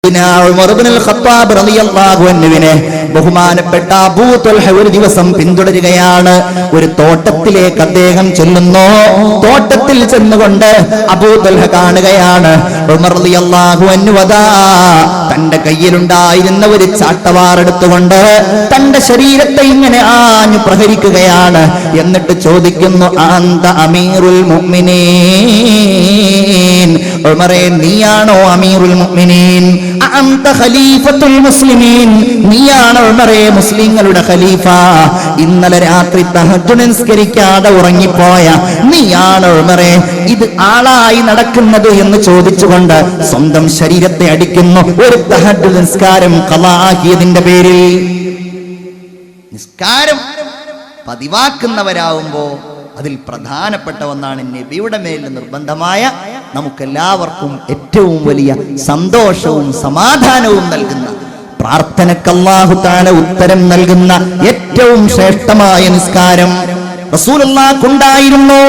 ഉമർ ഇബ്നുൽ Khattab റളിയല്ലാഹു അൻഹുവിനെ ബഹുമാനപ്പെട്ട അബൂ ത്വൽഹ ഒരു ദിവസം പിന്തുടരുകയാണ്. ഒരു തോട്ടത്തിലേക്ക് അദ്ദേഹം ചെല്ലുന്നു. തോട്ടത്തിൽ ചെന്നുകൊണ്ട് അബൂ ത്വൽഹ കാണുകയാണ് ഉമർ റളിയല്ലാഹു അൻഹു തന്റെ കയ്യിലുണ്ടായിരുന്ന ഒരു ചാട്ടവാർ എടുത്തുകൊണ്ട് തന്റെ ശരീരത്തെ ഇങ്ങനെ ആഞ്ഞു പ്രഹരിക്കുകയാണ്. എന്നിട്ട് ചോദിക്കുന്നു, അന്ത അമീറുൽ മുഅ്മിനീൻ, ഉമറേ നീയാണോ അമീറുൽ മുഅ്മിനീൻ? അന്ത ഖലീഫത്തുൽ മുസ്ലിമീൻ, നീയാണോ ഉമറേ മുസ്ലിങ്ങളുടെ ഖലീഫ? ഇന്നലെ രാത്രി തഹജ്ജുദ് നിസ്കരിക്കാതെ ഉറങ്ങിപ്പോയ നീയാണോ ഉമറേ ഇത് ആളായി നടക്കുന്നത് എന്ന് ചോദിച്ചുകൊണ്ട് സ്വന്തം ശരീരത്തെ അടിക്കുന്നു. ഒരു തഹജ്ജുദ് നിസ്കാരം ഖളാ ആക്കിയതിന്റെ പേരിൽ. നിസ്കാരം പതിവാക്കുന്നവരാവുമ്പോ അതിൽ പ്രധാനപ്പെട്ട ഒന്നാണ് നബിയുടെ മേൽ നിർബന്ധമായ നമുക്കെല്ലാവർക്കും ഏറ്റവും വലിയ സന്തോഷവും സമാധാനവും നൽകുന്ന, പ്രാർത്ഥനയ്ക്ക് അല്ലാഹു തആല ഉത്തരം നൽകുന്ന ഏറ്റവും ശ്രേഷ്ഠമായ നിസ്കാരം റസൂലുള്ളാഹിക്കുണ്ടായിരുന്നു.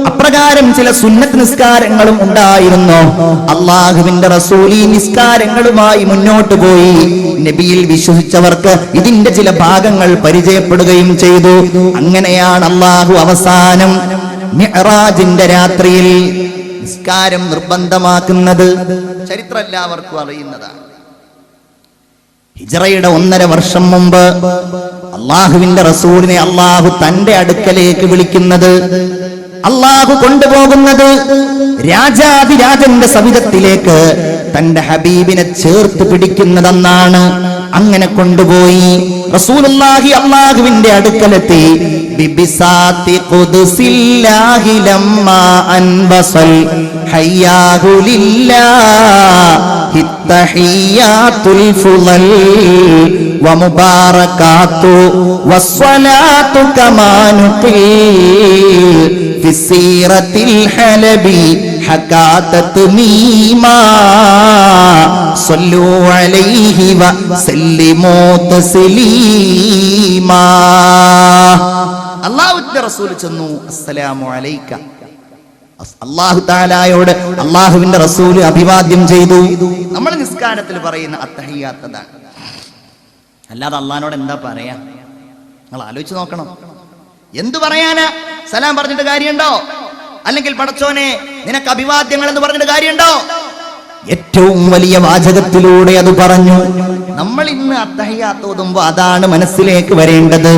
അപ്രകാരം ചില സുന്നത്ത് നിസ്കാരങ്ങളും ഉണ്ടായിരുന്നു. അള്ളാഹുവിന്റെ റസൂൽ ഈ നിസ്കാരങ്ങളുമായി മുന്നോട്ട് പോയി. നബിയിൽ വിശ്വസിച്ചവർക്ക് ഇതിന്റെ ചില ഭാഗങ്ങൾ പരിചയപ്പെടുകയും ചെയ്തു. അങ്ങനെയാണ് അള്ളാഹു അവസാനം മിഅ്റാജിന്റെ രാത്രിയിൽ നിസ്കാരം നിർബന്ധമാക്കുന്നത്. ചരിത്രം എല്ലാവർക്കും അറിയുന്നതാണ്. ഹിജ്റയുടെ 1.5 വർഷം മുമ്പ് അള്ളാഹുവിന്റെ റസൂലിനെ അള്ളാഹു തന്റെ അടുക്കലേക്ക് വിളിക്കുന്നത്, അള്ളാഹു കൊണ്ടുപോകുന്നത് രാജാതിരാജന്റെ സവിധത്തിലേക്ക് തന്റെ ഹബീബിനെ ചേർത്ത് പിടിക്കുന്നതെന്നാണ്. അങ്ങനെ കൊണ്ടുപോയി റസൂലുള്ളാഹി അള്ളാഹുവിന്റെ അടുക്കലെത്തി. ബിബിസാത്തി ഖുദ്സില്ലാഹി ലമ്മാ അൻബസൽ ഹയ്യാഹു ലില്ലാഹി തഹിയ്യാത്തുൽ ഫുളൽ വമുബാറകാതു വസ്സലാത്തു കമാ നുഖിൽ ഫിസീറത്തിൽ ഹലബി ഹകാതത് മീമാ സല്ലു അലൈഹി വസല്ലിമു തസ്ലീമാ. അല്ലാഹുവിന്റെ റസൂൽ ചെന്നു, അസ്സലാമു അലൈക. അല്ലാഹു തആലയോട് അല്ലാഹുവിന്റെ റസൂൽ അഭിവാദ്യം ചെയ്തു. നമ്മൾ നിസ്കാരത്തിൽ പറയുന്ന അത്തഹിയ്യാത്തതാണ്. അല്ലാതെ അള്ളാഹിനോട് എന്താ പറയാ? നിങ്ങൾ ആലോചിച്ച് നോക്കണം. എന്തു പറയാനാ? സലാം പറഞ്ഞിട്ട് കാര്യമുണ്ടോ? അല്ലെങ്കിൽ പടച്ചോനെ നിനക്ക് അഭിവാദ്യങ്ങൾ എന്ന് പറഞ്ഞിട്ട് കാര്യമുണ്ടോ? ഏറ്റവും വലിയ വാചകത്തിലൂടെ അത് പറഞ്ഞു. നമ്മൾ ഇന്ന് അത്തഹിയ്യാത്ത് ഓതുമ്പോൾ അതാണ് മനസ്സിലേക്ക് വരേണ്ടത്.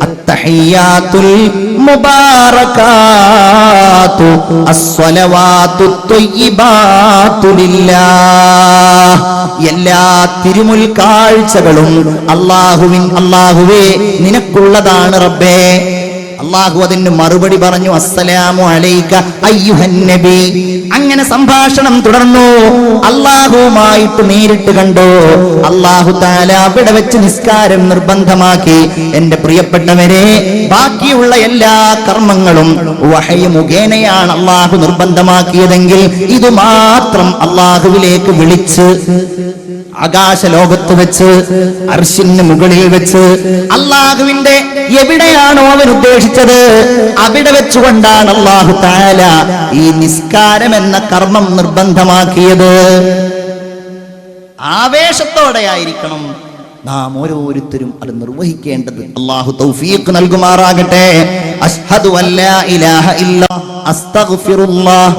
അത്തഹിയ്യാത്തുൽ മുബാറകാതു അസ്സലവാതു ത്വയ്യിബാതു ലില്ലാഹ്. എല്ലാ തിരുമുൽ കാഴ്ചകളും അല്ലാഹുവേ നിനക്കുള്ളതാണ് റബ്ബേ. അള്ളാഹു അതിന് മറുപടി പറഞ്ഞു, അസ്സലാമു അലൈക അയ്യുഹൻ നബി. അങ്ങനെ സംഭാഷണം തുടർന്നു. അള്ളാഹുവുമായിട്ട് നേരിട്ട് കണ്ടു. അള്ളാഹു തആല അവിടെ വെച്ച് നിസ്കാരം നിർബന്ധമാക്കി. എന്റെ പ്രിയപ്പെട്ടവരെ, ബാക്കിയുള്ള എല്ലാ കർമ്മങ്ങളും വഹയ് മുഖേനയാണ് അള്ളാഹു നിർബന്ധമാക്കിയതെങ്കിൽ ഇത് മാത്രം അള്ളാഹുവിലേക്ക് വിളിച്ച് ആകാശ ലോകത്ത് വെച്ച് അർശിന് മുകളിൽ വെച്ച് അള്ളാഹുവിന്റെ എവിടെയാണോ അവൻ ഉദ്ദേശിച്ചത് അവിടെ വെച്ചുകൊണ്ടാണ് അള്ളാഹു തആല ഈ നിസ്കാരം എന്ന കർമ്മം നിർബന്ധമാക്കിയത്. ആവേശത്തോടെയായിരിക്കണം നാം ഓരോരുത്തരും അത് നിർവഹിക്കേണ്ടത്. അല്ലാഹു തൗഫീഖ് നൽകുമാറാകട്ടെ. അശ്ഹദു അല്ലാ ഇലാഹ ഇല്ലാ അസ്തഗ്ഫിറുല്ലാഹ്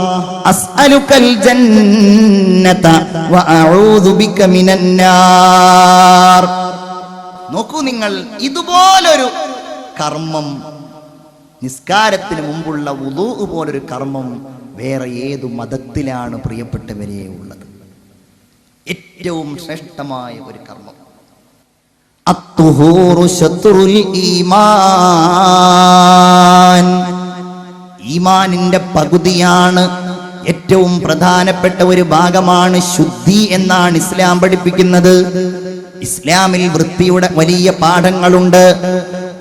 അസ്അലുകൽ ജന്നത വഅഊദു ബിക മിനന്നാർ. നോക്കൂ നിങ്ങൾ, ഇതുപോലൊരു കർമ്മം, നിസ്കാരത്തിന് മുമ്പുള്ള വുളൂ പോലൊരു കർമ്മം വേറെ ഏതു മതത്തിലാണ് പ്രിയപ്പെട്ടവരെ ഉള്ളത്? ഏറ്റവും ശ്രേഷ്ഠമായ ഒരു കർമ്മം. അത്തുഹൂറു ശത്രുൽ ഈമാൻ. ഈമാനിന്റെ പകുതിയാണ്, ഏറ്റവും പ്രധാനപ്പെട്ട ഒരു ഭാഗമാണ് ശുദ്ധി എന്നാണ് ഇസ്ലാം പഠിപ്പിക്കുന്നത്. ഇസ്ലാമിൽ വൃത്തിയുടെ വലിയ പാഠങ്ങളുണ്ട്.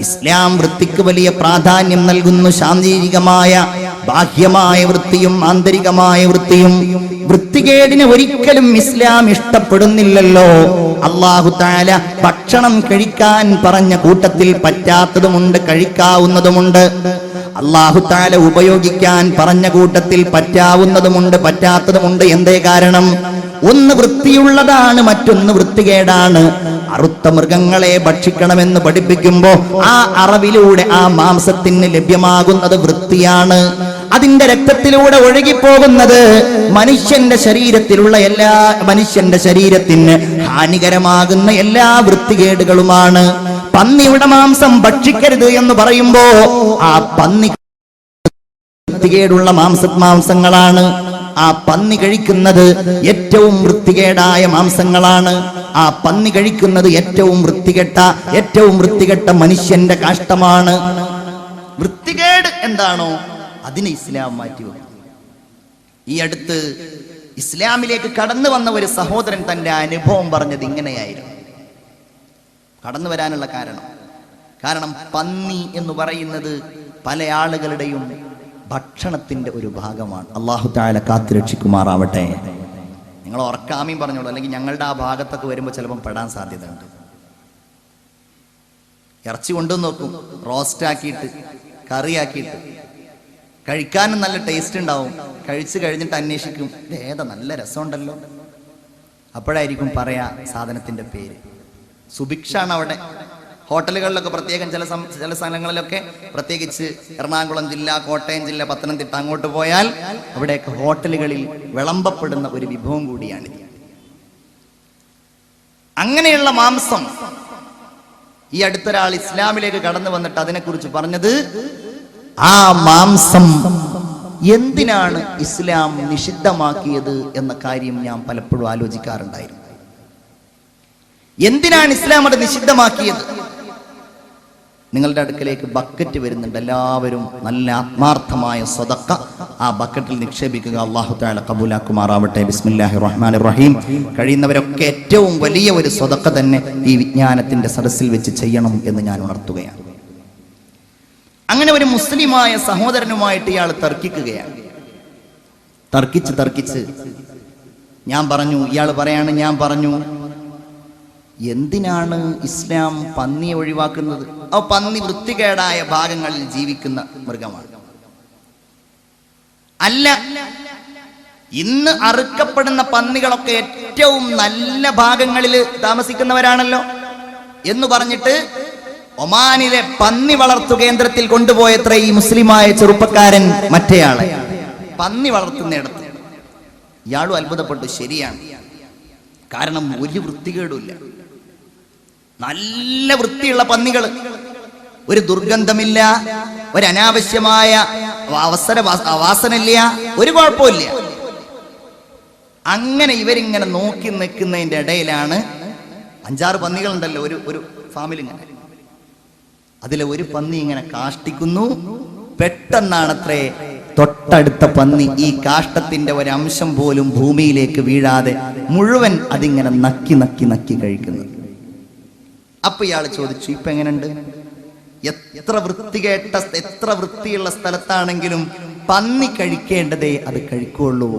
ഇസ്ലാം വൃത്തിക്ക് വലിയ പ്രാധാന്യം നൽകുന്നു. ശാരീരികമായ ബാഹ്യമായ വൃത്തിയും ആന്തരികമായ വൃത്തിയും. വൃത്തികേടിനെ ഒരിക്കലും ഇസ്ലാം ഇഷ്ടപ്പെടുന്നില്ലല്ലോ. അല്ലാഹു തആല ഭക്ഷണം കഴിക്കാൻ പറഞ്ഞ കൂട്ടത്തിൽ പറ്റാത്തതുമുണ്ട്, കഴിക്കാവുന്നതുമുണ്ട്. അല്ലാഹു തആല ഉപയോഗിക്കാൻ പറഞ്ഞ കൂട്ടത്തിൽ പറ്റാവുന്നതുമുണ്ട്, പറ്റാത്തതുമുണ്ട്. എന്തേ കാരണം? ഒന്ന് വൃത്തിയുള്ളതാണ്, മറ്റൊന്ന് വൃത്തികേടാണ്. അറുത്ത മൃഗങ്ങളെ ഭക്ഷിക്കണമെന്ന് പഠിപ്പിക്കുമ്പോ ആ അറവിലൂടെ ആ മാംസത്തിന് ലഭ്യമാകുന്നത് വൃത്തിയാണ്. അതിന്റെ രക്തത്തിലൂടെ ഒഴുകിപ്പോകുന്നത് മനുഷ്യന്റെ ശരീരത്തിന് ഹാനികരമാകുന്ന എല്ലാ വൃത്തികേടുകളുമാണ്. പന്നിയുടെ മാംസം ഭക്ഷിക്കരുത് എന്ന് പറയുമ്പോ ആ പന്നി വൃത്തികേടുള്ള മാംസങ്ങളാണ്. ആ പന്നി കഴിക്കുന്നത് ഏറ്റവും വൃത്തികേടായ മാംസങ്ങളാണ്. ആ പന്നി കഴിക്കുന്നത് ഏറ്റവും വൃത്തികെട്ട മനുഷ്യന്റെ കാഷ്ടമാണ്. വൃത്തികേട് എന്താണോ അതിനെ ഇസ്ലാം മാറ്റിവെക്കും. ഈ അടുത്ത് ഇസ്ലാമിലേക്ക് കടന്നു വന്ന ഒരു സഹോദരൻ തന്റെ അനുഭവം പറഞ്ഞത് ഇങ്ങനെയായിരുന്നു. കടന്നു വരാനുള്ള കാരണം പന്നി എന്ന് പറയുന്നത് പല ആളുകളുടെയും ഭക്ഷണത്തിന്റെ ഒരു ഭാഗമാണ്. അല്ലാഹു തആല കാത്തുരക്ഷിക്കുമാറാവട്ടെ. നിങ്ങൾ ഉറക്കാമീൻ പറഞ്ഞോളൂ, അല്ലെങ്കിൽ ഞങ്ങളുടെ ആ ഭാഗത്തൊക്കെ വരുമ്പോൾ ചിലപ്പം പെടാൻ സാധ്യതയുണ്ട്. ഇറച്ചി കൊണ്ടുവന്ന് നോക്കും, റോസ്റ്റാക്കിയിട്ട് കറിയാക്കിയിട്ട് കഴിക്കാനും നല്ല ടേസ്റ്റ് ഉണ്ടാവും. കഴിച്ചു കഴിഞ്ഞിട്ട് അന്വേഷിക്കും, ഏതാ നല്ല രസമുണ്ടല്ലോ. അപ്പോഴായിരിക്കും പറയാ സാധനത്തിന്റെ പേര്. സുഭിക്ഷാണ് അവിടെ. ഹോട്ടലുകളിലൊക്കെ പ്രത്യേകം ചില സ്ഥലങ്ങളിലൊക്കെ, പ്രത്യേകിച്ച് എറണാകുളം ജില്ല, കോട്ടയം ജില്ല, പത്തനംതിട്ട അങ്ങോട്ട് പോയാൽ അവിടെയൊക്കെ ഹോട്ടലുകളിൽ വിളമ്പപ്പെടുന്ന ഒരു വിഭവം കൂടിയാണിത്. അങ്ങനെയുള്ള മാംസം ഈ അടുത്തൊരാൾ ഇസ്ലാമിലേക്ക് കടന്നു വന്നിട്ട് അതിനെക്കുറിച്ച് പറഞ്ഞത്, ആ മാംസം എന്തിനാണ് ഇസ്ലാം നിഷിദ്ധമാക്കിയത് എന്ന കാര്യം ഞാൻ പലപ്പോഴും ആലോചിക്കാറുണ്ടായിരുന്നു. എന്തിനാണ് ഇസ്ലാം അത് നിഷിദ്ധമാക്കിയത്? നിങ്ങളുടെ അടുക്കലേക്ക് ബക്കറ്റ് വരുന്നുണ്ട്. എല്ലാവരും നല്ല ആത്മാർത്ഥമായ സ്വതക്ക ആ ബക്കറ്റിൽ നിക്ഷേപിക്കുക. അല്ലാഹു തആല കബൂലാക്കുമാറാവട്ടെ. ബിസ്മില്ലാഹിർ റഹ്മാനിർ റഹീം. കഴിയുന്നവരൊക്കെ ഏറ്റവും വലിയ ഒരു സ്വതക്ക തന്നെ ഈ വിജ്ഞാനത്തിന്റെ സദസ്സിൽ വെച്ച് ചെയ്യണം എന്ന് ഞാൻ ഉണർത്തുകയാണ്. അങ്ങനെ ഒരു മുസ്ലിമായ സഹോദരനുമായിട്ട് ഇയാൾ തർക്കിക്കുകയാണ്. തർക്കിച്ച് ഞാൻ പറഞ്ഞു, ഇയാൾ പറയാണ്, ഞാൻ പറഞ്ഞു, എന്തിനാണ് ഇസ്ലാം പന്നിയെ ഒഴിവാക്കുന്നത്? ആ പന്നി വൃത്തികേടായ ഭാഗങ്ങളിൽ ജീവിക്കുന്ന മൃഗമാണ്. അല്ല, ഇന്ന് അറുക്കപ്പെടുന്ന പന്നികളൊക്കെ ഏറ്റവും നല്ല ഭാഗങ്ങളിൽ താമസിക്കുന്നവരാണല്ലോ എന്ന് പറഞ്ഞിട്ട് ഒമാനിലെ പന്നി വളർത്തു കേന്ദ്രത്തിൽ കൊണ്ടുപോയത്ര ഈ മുസ്ലിമായ ചെറുപ്പക്കാരൻ മറ്റേയാളെ പന്നി വളർത്തുന്നിടത്ത്. ഇയാളും അത്ഭുതപ്പെട്ടു. ശരിയാണ്, കാരണം ഒരു വൃത്തികേടുമില്ല, നല്ല വൃത്തിയുള്ള പന്നികൾ, ഒരു ദുർഗന്ധമില്ല, ഒരു അനാവശ്യമായ വാസനയില്ല, ഒരു കുഴപ്പമില്ല. അങ്ങനെ ഇവരിങ്ങനെ നോക്കി നിൽക്കുന്നതിന്റെ ഇടയിലാണ് 5-6 പന്നികളുണ്ടല്ലോ ഒരു ഫാമിൽ. ഇങ്ങനെ അതിലെ ഒരു പന്നി ഇങ്ങനെ കാഷ്ടിക്കുന്നു. പെട്ടെന്നാണത്രേ തൊട്ടടുത്ത പന്നി ഈ കാഷ്ടത്തിന്റെ ഒരംശം പോലും ഭൂമിയിലേക്ക് വീഴാതെ മുഴുവൻ അതിങ്ങനെ നക്കി കഴിക്കുന്നത്. അപ്പൊ ഇയാൾ ചോദിച്ചു, ഇപ്പൊ എങ്ങനെയുണ്ട്? എത്ര വൃത്തിയുള്ള സ്ഥലത്താണെങ്കിലും പന്നി കഴിക്കേണ്ടതേ അത് കഴിക്കുള്ളൂ.